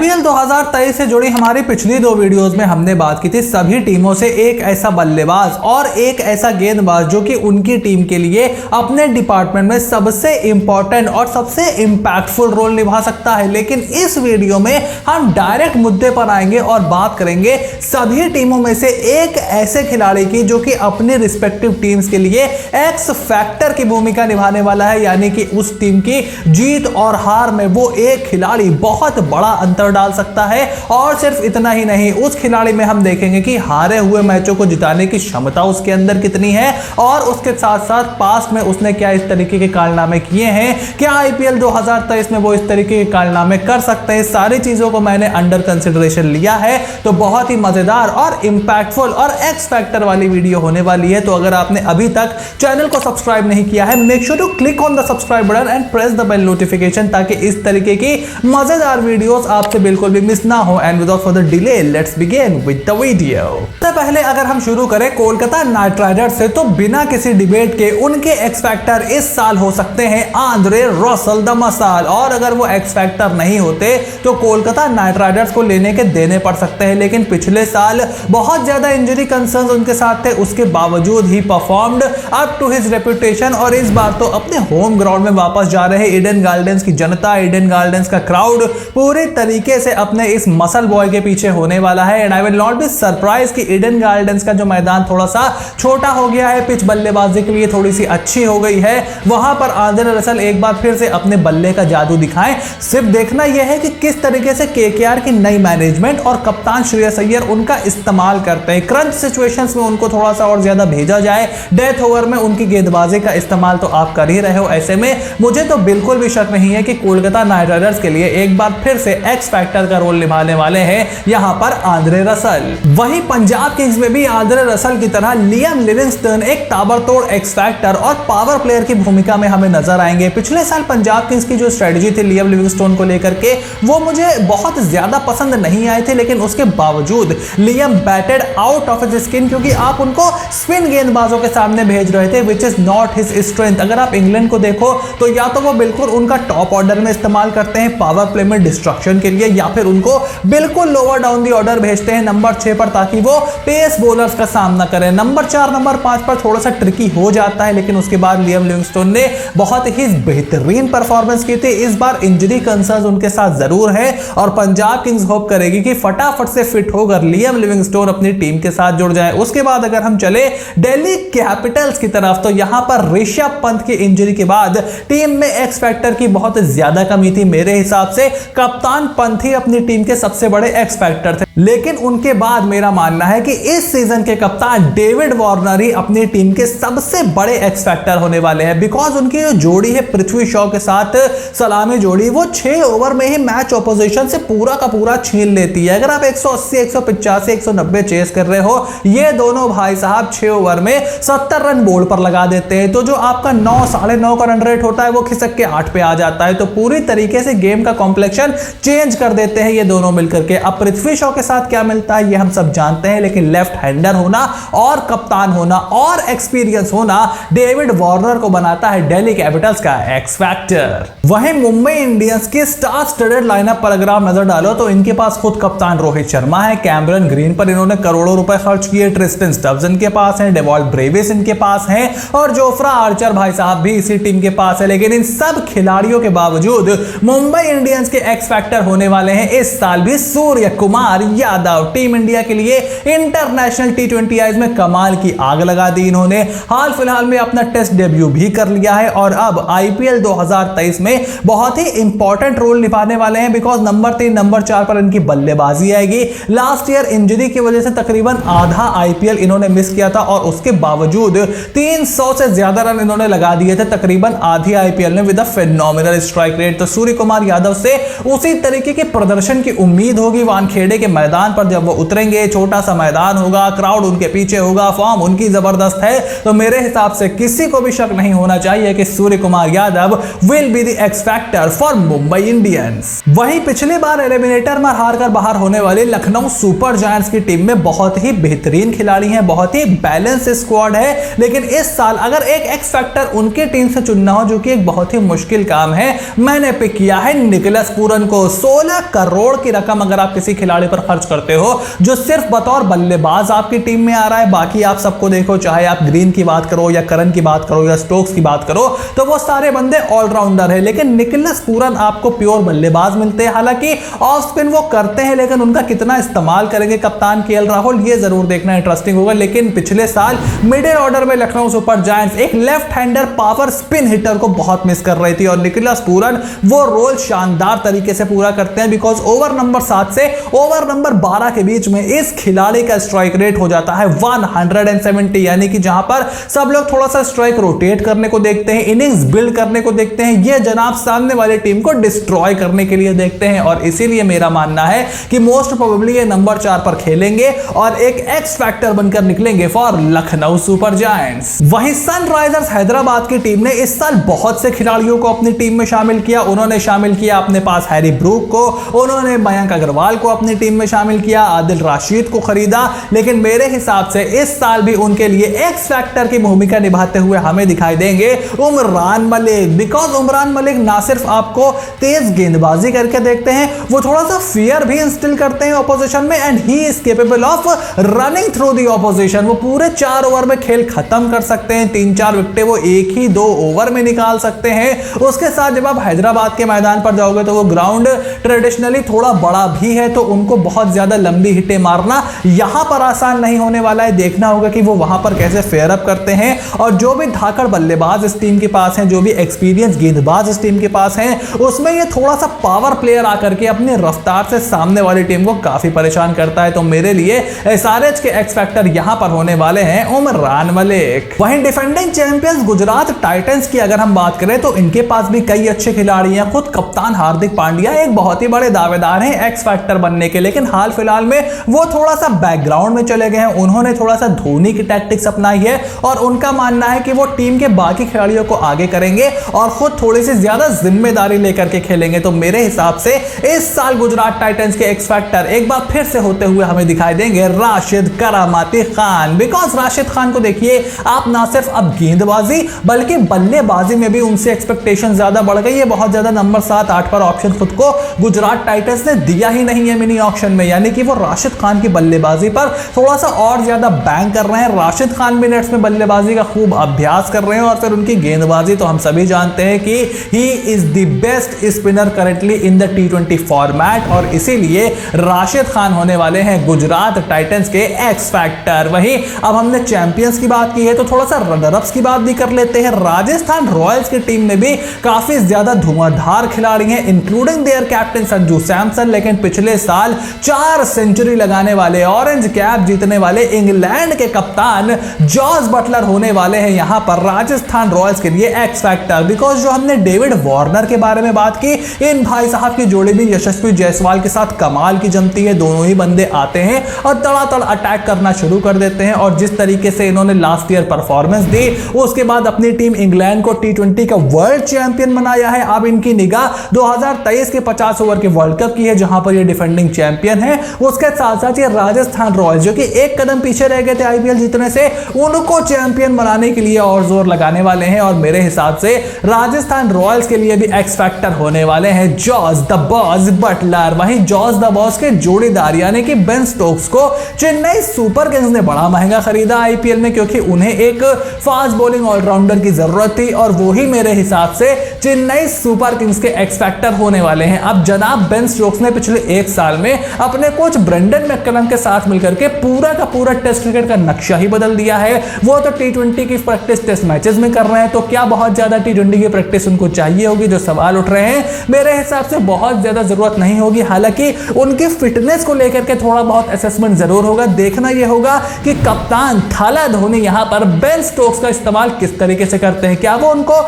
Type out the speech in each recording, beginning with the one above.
IPL 2023 से जुड़ी हमारी पिछली दो वीडियोस में हमने बात की थी सभी टीमों से एक ऐसा बल्लेबाज और एक ऐसा गेंदबाज जो कि उनकी टीम के लिए अपने डिपार्टमेंट में सबसे इंपॉर्टेंट और सबसे इंपैक्टफुल रोल निभा सकता है। लेकिन इस वीडियो में हम डायरेक्ट मुद्दे पर आएंगे और बात करेंगे सभी टीमों में से एक ऐसे खिलाड़ी की जो कि अपनी रिस्पेक्टिव टीम्स के लिए एक्स फैक्टर की भूमिका निभाने वाला है, यानी कि उस टीम की जीत और हार में वो एक खिलाड़ी बहुत बड़ा अंतर डाल सकता है। और सिर्फ इतना ही नहीं, उस खिलाड़ी में हम देखेंगे कि हारे हुए मैचों को जिताने की क्षमता उसके अंदर कितनी है और उसके साथ साथ पास्ट में उसने क्या इस तरीके के कारनामे किए हैं, क्या आईपीएल 2023 में वो इस तरीके के कारनामे कर सकते हैं। सारी चीजों को मैंने अंडर कंसिडरेशन लिया है, तो बहुत ही मजेदार और इंपैक्टफुल और एक्स फैक्टर वाली वीडियो होने वाली है। तो अगर आपने अभी तक चैनल को सब्सक्राइब नहीं किया है, make sure to click on the subscribe button and press the bell notification, ताकि इस तरीके की मजेदार वीडियोस आपसे बिल्कुल भी मिस ना हो। And without further delay let's begin with the video. सबसे पहले अगर हम शुरू करें कोलकाता नाइट राइडर्स से, तो बिना किसी डिबेट के उनके एक्स फैक्टर इस साल हो सकते हैं आंद्रे रसल द मसाल। और अगर वो एक्स फैक्टर नहीं होते तो कोलकाता नाइट राइडर्स को लेने के देने पड़ सकते हैं। लेकिन पिछले साल बहुत ज्यादा इंजरी कंसर्न्स उनके साथ थे, उसके बावजूद ही performed up to his reputation. और इस बार तो अपने होम ग्राउंड में वापस जा रहे हैं। ईडन गार्डन्स की जनता, ईडन गार्डन्स का क्राउड पूरी तरीके से अपने इस मसल बॉय के पीछे होने वाला है। And I will not be surprise कि ईडन गार्डन्स का जो मैदान थोड़ा सा छोटा हो गया है, पिच बल्लेबाजी के लिए थोड़ी सी अच्छी हो गई है, वहां पर आंद्रे रसल एक बार फिर से अपने बल्ले का जादू दिखाएं। सिर्फ देखना यह है कि किस तरीके से केकेआर की नई मैनेजमेंट और कप्तान श्रेयस अय्यर उनका इस्तेमाल करते हैं। क्रंच सिचुएशंस में उनको थोड़ा सा और ज्यादा भेजा जाए, डेथ ओवर में उनकी गेंदबाजी का इस्तेमाल तो आप कर ही रहे हो। ऐसे में मुझे तो बिल्कुल भी शक नहीं है कि कोलकाता नाइट राइडर्स के लिए एक बार फिर से एक्स फैक्टर का रोल निभाने वाले हैं यहां पर आंद्रे रसल। वहीं पंजाब किंग्स में भी आंद्रे रसल की तरह लियम लिविंगस्टन एक ताबड़तोड़ एक्स फैक्टर और पावर प्लेयर की भूमिका में हमें नजर आएंगे। पिछले साल पंजाब किंग्स की जो स्ट्रेटजी थी लियम लिविंगस्टोन को लेकर के, वो मुझे बहुत ज्यादा पसंद नहीं आई थी। लेकिन उसके बावजूद Liam batted out of his skin, क्योंकि आप उनको स्पिन गेंदबाजों के सामने भेज रहे थे, which is not his strength. अगर आप इंग्लैंड को देखो तो या तो वो बिल्कुल उनका टॉप ऑर्डर में इस्तेमाल करते हैं पावर प्ले में डिस्ट्रक्शन के लिए, या फिर उनको बिल्कुल लोअर डाउन दी ऑर्डर भेजते हैं नंबर 6 पर, ताकि वो पेस बॉलर्स का सामना करें। नंबर 4 नंबर 5 पर थोड़ा सा ट्रिकी हो जाता है। लेकिन उसके बाद लियम लिविंगस्टोन ने बहुत ही बेहतरीन परफॉर्मेंस की थी। इस बार इंजरी कंसर्न्स उनके साथ जरूर है और पंजाब किंग्स होप करेगी कि फटाफट से फिट होकर लियम लिविंगस्टोन अपनी टीम के साथ जुड़ जाए। उसके बाद अगर हम चले दिल्ली कैपिटल्स की तरफ, तो यहां पर ऋषभ पंत की इंजरी के बाद टीम में एक्स फैक्टर की बहुत ज्यादा कमी थी। मेरे हिसाब से कप्तान पंत ही अपनी टीम के सबसे बड़े एक्स फैक्टर थे। लेकिन उनके बाद मेरा मानना है कि इस सीजन के कप्तान डेविड वार्नर ही अपनी टीम के सबसे बड़े एक्स फैक्टर होने वाले हैं। बिकॉज उनकी जो जोड़ी है पृथ्वी शॉ के साथ सलामी जोड़ी, वो 6 ओवर में ही मैच ऑपोजिशन से पूरा का पूरा छीन लेती है। अगर आप 180 185 190 चेस कर रहे हो, ये दोनों भाई साहब 6 ओवर में 70 रन बोर्ड पर लगा देते हैं। तो जो आपका 9 साढ़े 9 का रन रेट होता है वो खिसक के 8 पे आ जाता है। तो पूरी तरीके से गेम का कॉम्प्लेक्शन चेंज कर देते हैं ये दोनों मिलकर के। अब पृथ्वी शॉ के साथ क्या मिलता है ये हम सब जानते हैं, लेकिन लेफ्ट हैंडर होना और कप्तान होना और एक्सपीरियंस होना डेविड वार्नर को बनाता है दिल्ली कैपिटल्स का एक्स फैक्टर। वहीं मुंबई इंडियंस की स्टार स्टडेड लाइनअप पर अगर आप नजर डालो तो इनके पास खुद कप्तान रोहित शर्मा है, कैमरन ग्रीन पर इन्होंने करोड़ों रुपए खर्च किए, ट्रिस्टन स्टब्स इनके पास हैं, डेवॉल्ट ब्रेविस इनके पास हैं और जोफ्रा आर्चर भाई साहब भी इसी टीम के पास है। लेकिन इन सब खिलाड़ियों के बावजूद मुंबई इंडियंस के एक्स फैक्टर होने वाले हैं इस साल भी सूर्य कुमार यादव। टीम इंडिया के लिए इंटरनेशनल T20 आईज में कमाल की आग लगा दी इन्होंने। हाल फिलहाल में अपना टेस्ट डेब्यू भी कर लिया है और अब आईपीएल 2023 में बहुत ही इंपॉर्टेंट रोल निभाने वाले हैं। बिकॉज नंबर 3 नंबर 4 पर इनकी बल्लेबाजी आएगी। लास्ट ईयर इंजरी की वजह से तकरीबन आधा आईपीएल इन्होंने मिस किया था और उसके बावजूद 300 से ज्यादा रन इन्होंने लगा दिए थे तकरीबन आधी आईपीएल में with a phenomenal strike rate. तो सूर्य कुमार यादव से उसी तरीके के प्रदर्शन की उम्मीद होगी वानखेड़े के मैदान पर जब वो उतरेंगे, छोटा सा मैदान होगा, क्राउड उनके पीछे होगा, फॉर्म उनकी जबरदस्त है, तो मेरे हिसाब से किसी को भी शक नहीं होना चाहिए कि Surya Kumar Yadav will be the X factor for Mumbai Indians. वहीं पिछली बार एलिमिनेटर में हारकर बाहर होने वाली लखनऊ सुपर जायंट्स की टीम में बहुत ही बेहतरीन खिलाड़ी हैं, बहुत ही बैलेंस स्क्वाड है, लेकिन इस साल अगर एक एक्स फैक्टर उनकी टीम से चुनना हो, जो कि एक बहुत ही मुश्किल काम है, मैंने पिक किया है निकोलस पूरन को। 16 करोड़ की रकम अगर आप किसी खिलाड़ी पर खर्च करते हो जो सिर्फ बतौर बल्लेबाज आपकी टीम में आ रहा है, बाकी आप सबको देखो, चाहे आप ग्रीन की बात करो या करन की बात करो या स्टोक्स की बात करो, तो वो सारे बंदे ऑलराउंडर है, लेकिन निकोलस पूरन आपको प्योर बल्लेबाज मिलते हैं। हालांकि ऑफ स्पिन वो करते हैं, लेकिन उनका कितना इस्तेमाल करेंगे कप्तान केएल राहुल, ये जरूर देखना इंटरेस्टिंग होगा। लेकिन पिछले साल मिडिल ऑर्डर में लखनऊ सुपर जायंट्स एक left hander power spin hitter को बहुत मिस कर रही थी और निकोलस पूरन वो रोल शानदार तरीके से पूरा करते हैं, बिकॉज ओवर नंबर 7 से ओवर नंबर 12 के बीच में इस खिलाड़ी का स्ट्राइक रेट हो जाता है 170, यानी कि जहां पर सब लोग थोड़ा सा स्ट्राइक रोटेट करने को देखते हैं, इनिंग्स बिल्ड करने को देखते हैं, ये जनाब सामने वाली टीम को डिस्ट्रॉय करने के लिए देखते हैं। और इसीलिए मेरा मानना है कि मोस्ट प्रोबेबली ये नंबर 4 पर खेलेंगे और एक एक्स फैक्टर बनकर निकलेंगे फॉर लखनऊ सुपर जायंट्स। वहीं सनराइजर्स हैदराबाद की टीम ने इस साल बहुत से खिलाड़ियों को अपनी टीम में शामिल किया। उन्होंने शामिल किया अपने पास हैरी ब्रूक को, उन्होंने मयंक अग्रवाल को अपनी टीम में शामिल किया, आदिल राशिद को खरीदा, लेकिन मेरे हिसाब से इस साल भी उनके लिए एक्स फैक्टर की भूमिका निभाते हुए हमें दिखाई देंगे उमरान मलिक। बिकॉज उमरान मलिक ना सिर्फ आपको तेज गेंदबाजी करके देखते हैं, वो थोड़ा सा फियर भी इंस्टिल करते हैं ऑपोजिशन में, and he is capable of running through the opposition. वो पूरे 4 ओवर में खेल खत्म कर सकते हैं, 3-4 विकेटें वो एक ही 2 ओवर में निकाल सकते हैं। उसके साथ जब आप हैदराबाद के मैदान पर जाओगे तो वो ग्राउंड ट्रेडिशनली थोड़ा बड़ा भी है, तो उनको बहुत ज्यादा लंबी हिटें मारना यहां पर आसान नहीं होने वाला है। देखना होगा कि वो वहां पर कैसे फेयर अप करते हैं, और जो भी धाकड़ बल्लेबाज इस टीम के पास हैं, जो भी एक्सपीरियंस गेंदबाज इस टीम के पास हैं, उसमें ये थोड़ा सा पावर प्लेयर आकर के अपनी रफ्तार से सामने वाली टीम को काफी परेशान करता है। तो मेरे लिए एसआरएच के एक्स फैक्टर यहां पर होने वाले हैं उमरान मलिक। वहीं डिफेंडिंग चैंपियंस गुजरात टाइटंस की अगर हम बात करें तो इनके पास भी कई अच्छे खिलाड़ी हैं। खुद कप्तान हार्दिक पांड्या एक बहुत ही बड़े दावेदार हैं एक्स फैक्टर बनने के, लेकिन हाल फिलहाल में वो थोड़ा सा बैकग्राउंड में चले गए हैं। उन्होंने थोड़ा सा धोनी की टैक्टिक्स अपनाई है और उनका मानना है कि वो टीम के बाकी खिलाड़ियों को आगे करेंगे और खुद थोड़ी सी ज्यादा जिम्मेदारी लेकर के खेलेंगे। तो मेरे हिसाब से इस साल गुजरात टाइटंस के एक्स फैक्टर एक बार फिर से होते हुए हमें दिखाई देंगे राशिद करामाती खान। बिकॉज राशिद खान को देखिए, आप ना सिर्फ अब गेंदबाजी बल्कि बल्लेबाजी में भी उनसे एक्सपेक्टेशन ज्यादा बढ़ गई है। बहुत ज्यादा नंबर 7-8 पर ऑप्शन खुद को गुजरात टाइटंस ने दिया ही नहीं है मिनी ऑक्शन में, यानी कि वो राशिद खान की बल्लेबाजी पर थोड़ा सा और ज्यादा बैंक कर रहे हैं। राशिद खान मिनट्स में बल्लेबाजी का खूब अभ्यास कर रहे हैं और फिर उनकी गेंदबाजी तो हम सभी जानते हैं कि he is the best spinner currently in the T20 format, और इसीलिए राशिद खान होने वाले हैं गुजरात टाइटंस के एक्स फैक्टर। वहीं अब हमने चैंपियंस की बात की है तो थोड़ा सा रनरअप्स की बात भी कर लेते हैं। राजस्थान रॉयल्स की टीम में भी काफी ज्यादा धुआंधार खिलाड़ी हैं, including there captain Sanju Samson, लेकिन पिछले साल 4 सेंचुरी लगाने वाले, ऑरेंज कैप जीतने वाले इंग्लैंड के कप्तान जॉस बटलर होने वाले हैं यहां पर राजस्थान रॉयल्स के लिए एक्स फैक्टर। बिकॉज जो हमने डेविड वार्नर के बारे में बात की, इन भाई साहब की जोड़ी भी यशस्वी जायसवाल के साथ कमाल की जमती है। दोनों ही बंदे आते हैं और तड़ातड़ अटैक करना शुरू कर देते हैं, और जिस तरीके से इन्होंने लास्ट ईयर परफॉर्मेंस दी, उसके बाद अपनी टीम इंग्लैंड को T20 का वर्ल्ड चैंपियन बनाया है। अब इनकी निगाह 2023 के 50 ओवर के वर्ल्ड कप की है, जहां पर ये डिफेंडिंग चैंपियन है। उसके साथ साथ ये राजस्थान रॉयल्स जो कि एक कदम पीछे रह गए थे आईपीएल जीतने से, उनको चैंपियन बनाने के लिए और जोर लगाने वाले हैं। और मेरे हिसाब से राजस्थान रॉयल्स के लिए भी एक्स फैक्टर होने वाले हैं जॉस द बॉस बटलर। वहीं जॉस द बॉस के जोड़ीदार यानी कि बेन स्टोक्स को चेन्नई सुपर किंग्स ने बड़ा महंगा खरीदा आईपीएल में, क्योंकि उन्हें एक फास्ट बॉलिंग ऑलराउंडर की जरूरत थी, और वो ही मेरे हिसाब से चेन्नई सुपर किंग्स के एक्स फैक्टर होने वाले हैं। अब जनाब बेन स्टोक्स ने पिछले 1 साल में अपने कोच ब्रेंडन मैककलम के साथ मिलकर के पूरा का पूरा टेस्ट क्रिकेट का नक्शा ही बदल दिया है। वो तो T20 की प्रैक्टिस टेस्ट मैचेस में कर रहे हैं, तो क्या बहुत ज्यादा T20 की प्रैक्टिस उनको चाहिए होगी? जो सवाल उठ रहे हैं, मेरे हिसाब से बहुत ज्यादा जरूरत नहीं होगी। हालांकि उनकी फिटनेस को लेकर के थोड़ा बहुत असेसमेंट जरूर होगा। देखना यह होगा कि कप्तान थाला धोनी यहां पर बेन स्टोक्स का इस्तेमाल किस तरीके से करते हैं। क्या वो उनको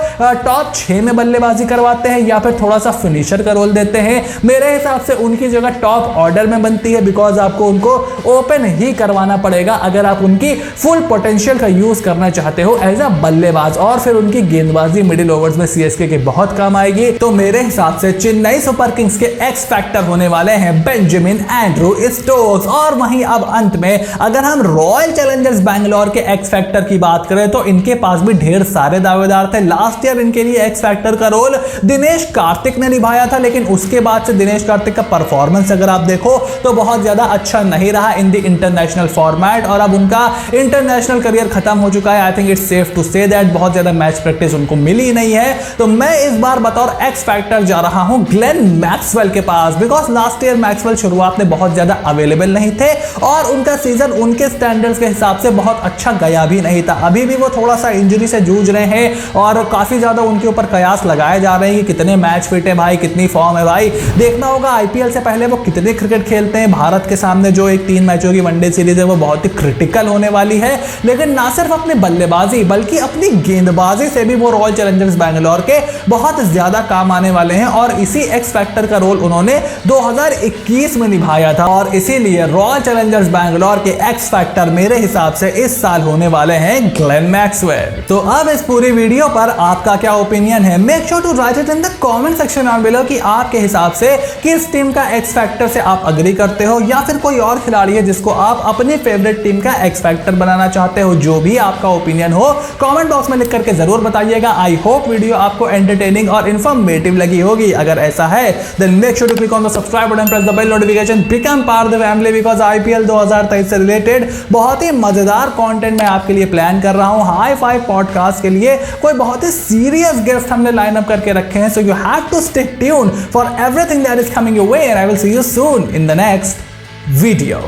टॉप 6 में बल्लेबाजी करवाते हैं या फिर थोड़ा सा फिनिशर का रोल देते हैं? मेरे हिसाब से उनकी जगह टॉप ऑर्डर में बनती है, बिकॉज आपको उनको ओपन ही करवाना पड़ेगा अगर आप उनकी फुल पोटेंशियल का यूज करना चाहते हो एज अ बल्लेबाज। और फिर उनकी गेंदबाजी मिडिल ओवर्स में सीएसके के बहुत काम आएगी। तो मेरे हिसाब से चेन्नई सुपर किंग्स के एक्स फैक्टर होने वाले हैं बेंजामिन एंड्रू स्टोक्स। और वहीं अब अंत में अगर हम रॉयल चैलेंजर्स बैंगलोर के एक्स फैक्टर की बात करें तो इनके पास भी ढेर सारे दावेदार थे। लास्ट ईयर इनके लिए एक्स फैक्टर का रोल दिनेश कार्तिक ने निभाया था, लेकिन उसके बाद से दिनेश कार्तिक का परफॉर्मेंस अगर आप देखो तो बहुत ज्यादा अच्छा नहीं रहा इन दी इंटरनेशनल फॉर्मेट, और अब उनका इंटरनेशनल करियर खत्म हो चुका है। I think it's safe to say that बहुत ज्यादा मैच प्रैक्टिस उनको मिली नहीं है। तो मैं इस बार बतौर एक्स फैक्टर जा रहा हूं ग्लेन मैक्सवेल के पास, बिकॉज लास्ट ईयर मैक्सवेल शुरुआत में बहुत ज्यादा अवेलेबल नहीं थे और उनका सीजन उनके स्टैंडर्ड्स के हिसाब से बहुत अच्छा गया भी नहीं था। अभी भी वो थोड़ा सा इंजरी से जूझ रहे हैं और काफी ज्यादा उनके ऊपर कयास लगाए जा रहे हैं कि कितने मैच फिट है भाई, कितनी फॉर्म है भाई। देखना होगा आईपीएल से पहले वो कितने क्रिकेट खेलते हैं। भारत के सामने जो एक 3 मैचों की वनडे सीरीज है वो बहुत ही क्रिटिकल होने वाली है, लेकिन ना सिर्फ अपनी बल्लेबाजी बल्कि अपनी गेंदबाजी से भी वो रॉयल चैलेंजर्स बैंगलोर के बहुत ज्यादा काम आने वाले हैं। और इसी एक्स फैक्टर का रोल उन्होंने 2021 में निभाया था, और इसीलिए रॉयल चैलेंजर्स बैंगलोर के एक्स फैक्टर मेरे हिसाब से इस साल होने वाले हैं ग्लेन मैक्सवेल। तो अब इस पूरी वीडियो पर आपका क्या ओपिनियन है? Make sure to write it in the comment section down below कि आपके हिसाब से किस टीम का एक्स फैक्टर से आप अग्री करते हो, या फिर कोई और खिलाड़ी है जिसको आप अपनी फेवरेट टीम का एक्स फैक्टर बनाना चाहते हो। जो भी आपका ओपिनियन हो कमेंट बॉक्स में लिख करके जरूर बताइएगा। आई होप वीडियो आपको एंटरटेनिंग और इन्फॉर्मेटिव लगी होगी। अगर ऐसा है then make sure to click on the subscribe button, press the bell notification, become part of the family, because IPL 2023 से रिलेटेड बहुत ही मजेदार कंटेंट मैं आपके लिए प्लान कर रहा हूं। हाई फाइव पॉडकास्ट के लिए कोई बहुत ही सीरियस गेस्ट हमने लाइन अप करके रखे हैं, so you have to stay tuned for everything that is coming your way, and I will see you soon in the next video।